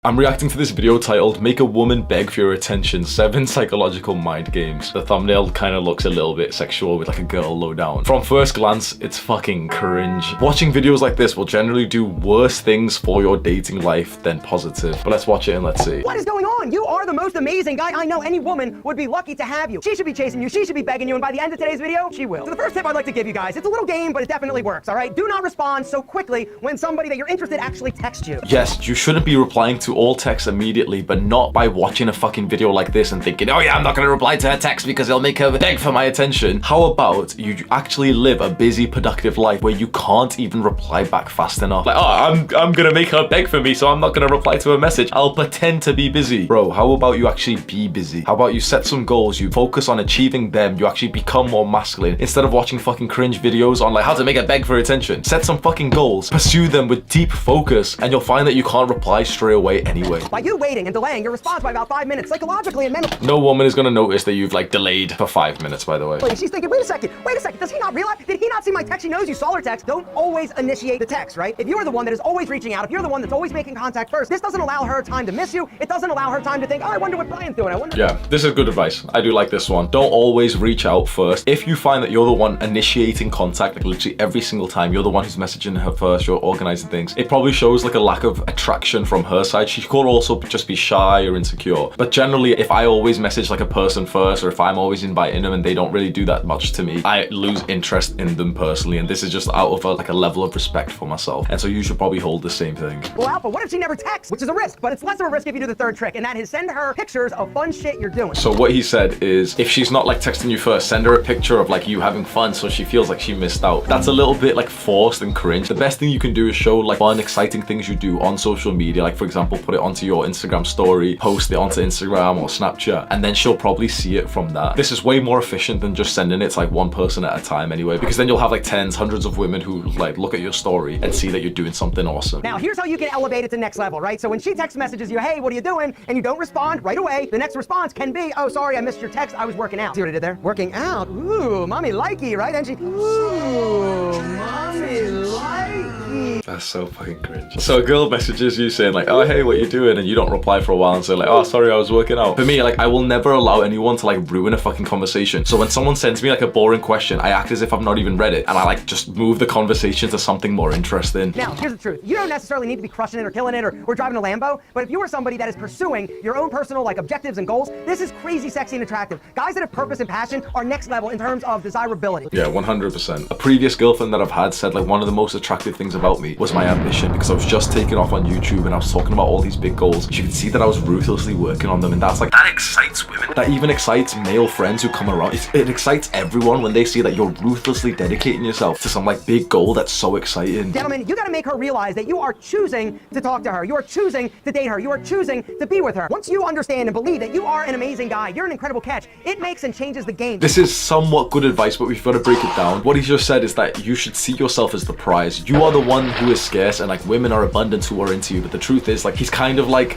I'm reacting to this video titled "Make a Woman Beg for Your Attention, 7 Psychological Mind Games." The thumbnail kind of looks a little bit sexual with like a girl low down. From first glance, it's fucking cringe. Watching videos like this will generally do worse things for your dating life than positive. But let's watch it and let's see. What is going on? You are the most amazing guy I know. Any woman would be lucky to have you. She should be chasing you. She should be begging you. And by the end of today's video, she will. So the first tip I'd like to give you guys, it's a little game, but it definitely works, all right? Do not respond so quickly when somebody that you're interested actually texts you. Yes, you shouldn't be replying to all texts immediately, but not by watching a fucking video like this and thinking, oh yeah, I'm not gonna reply to her text because it'll make her beg for my attention. How about you actually live a busy, productive life where you can't even reply back fast enough? Like, oh, I'm gonna make her beg for me, so I'm not gonna reply to her message. I'll pretend to be busy. Bro, how about you actually be busy? How about you set some goals, you focus on achieving them, you actually become more masculine instead of watching fucking cringe videos on like how to make a beg for attention. Set some fucking goals, pursue them with deep focus, and you'll find that you can't reply straight away anyway. By you waiting and delaying your response by about 5 minutes, psychologically and mentally. No woman is gonna notice that you've like delayed for 5 minutes, by the way. She's thinking, wait a second, does he not realize? Did he not see my text? He knows you saw her text. Don't always initiate the text, right? If you're the one that is always reaching out, if you're the one that's always making contact first, this doesn't allow her time to miss you. It doesn't allow her time to think, oh, I wonder what Brian's doing. I wonder. Yeah, this is good advice. I do like this one. Don't always reach out first. If you find that you're the one initiating contact, like literally every single time, you're the one who's messaging her first, you're organizing things, it probably shows like a lack of attraction from her side. She could also just be shy or insecure. But generally, if I always message like a person first, or if I'm always inviting them and they don't really do that much to me, I lose interest in them personally. And this is just out of like a level of respect for myself. And so you should probably hold the same thing. Well, Alpha, what if she never texts? Which is a risk, but it's less of a risk if you do the third trick, and that is send her pictures of fun shit you're doing. So what he said is, if she's not like texting you first, send her a picture of like you having fun so she feels like she missed out. That's a little bit like forced and cringe. The best thing you can do is show like fun, exciting things you do on social media. Like for example, put it onto your Instagram story, post it onto Instagram or Snapchat, and then she'll probably see it from that. This is way more efficient than just sending it to like one person at a time anyway, because then you'll have like tens, hundreds of women who like look at your story and see that you're doing something awesome. Now, here's how you can elevate it to next level, right? So when she text messages you, hey, what are you doing? And you don't respond right away, the next response can be, oh, sorry, I missed your text. I was working out. See what I did there? Working out. Ooh, mommy likey, right? And she, ooh, mommy likey. That's so fucking cringe. So a girl messages you saying like, oh, hey, what you doing? And you don't reply for a while and say like, oh, sorry, I was working out. For me, like, I will never allow anyone to like ruin a fucking conversation. So when someone sends me like a boring question, I act as if I've not even read it. And I like just move the conversation to something more interesting. Now, here's the truth. You don't necessarily need to be crushing it or killing it or driving a Lambo. But if you are somebody that is pursuing your own personal like objectives and goals, this is crazy sexy and attractive. Guys that have purpose and passion are next level in terms of desirability. Yeah, 100%. A previous girlfriend that I've had said like one of the most attractive things about me was my ambition, because I was just taking off on YouTube and I was talking about all these big goals. She could see that I was ruthlessly working on them, and that's like, that excites women. That even excites male friends who come around. It excites everyone when they see that you're ruthlessly dedicating yourself to some like big goal that's so exciting. Gentlemen, you gotta make her realize that you are choosing to talk to her. You are choosing to date her. You are choosing to be with her. Once you understand and believe that you are an amazing guy, you're an incredible catch, it makes and changes the game. This is somewhat good advice, but we've got to break it down. What he just said is that you should see yourself as the prize. You are the one who is scarce, and like women are abundant who are into you. But the truth is, like, he's kind of like,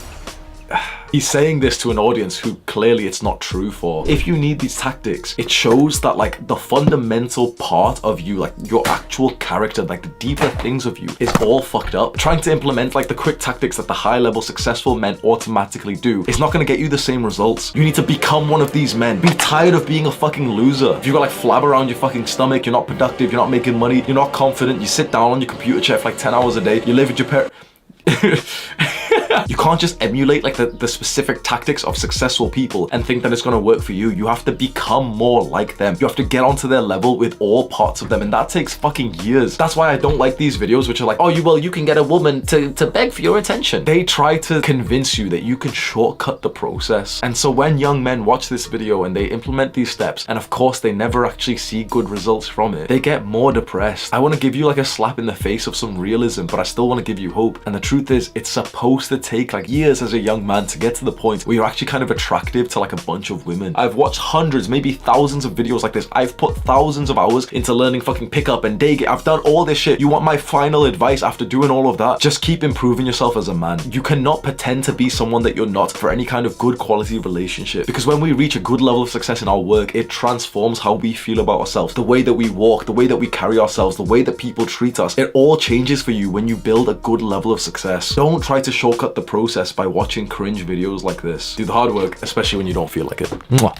he's saying this to an audience who clearly it's not true for. If you need these tactics, it shows that like the fundamental part of you, like your actual character, like the deeper things of you, is all fucked up. Trying to implement like the quick tactics that the high level successful men automatically do is not gonna get you the same results. You need to become one of these men. Be tired of being a fucking loser. If you got like flab around your fucking stomach, you're not productive, you're not making money, you're not confident, you sit down on your computer chair for like 10 hours a day, you live with your parents. You can't just emulate like the specific tactics of successful people and think that it's going to work for you. You have to become more like them. You have to get onto their level with all parts of them, and that takes fucking years. That's why I don't like these videos which are like, oh, you can get a woman to beg for your attention. They try to convince you that you can shortcut the process. And so when young men watch this video and they implement these steps, and of course they never actually see good results from it, they get more depressed. I want to give you like a slap in the face of some realism, but I still want to give you hope. And the truth is, it's supposed to take like years as a young man to get to the point where you're actually kind of attractive to like a bunch of women. I've watched hundreds, maybe thousands of videos like this. I've put thousands of hours into learning fucking pickup and dating. I've done all this shit. You want my final advice after doing all of that? Just keep improving yourself as a man. You cannot pretend to be someone that you're not for any kind of good quality relationship, because when we reach a good level of success in our work, it transforms how we feel about ourselves, the way that we walk, the way that we carry ourselves, the way that people treat us. It all changes for you when you build a good level of success. Don't try to shortcut shortcut the process by watching cringe videos like this. Do the hard work, especially when you don't feel like it. Mwah.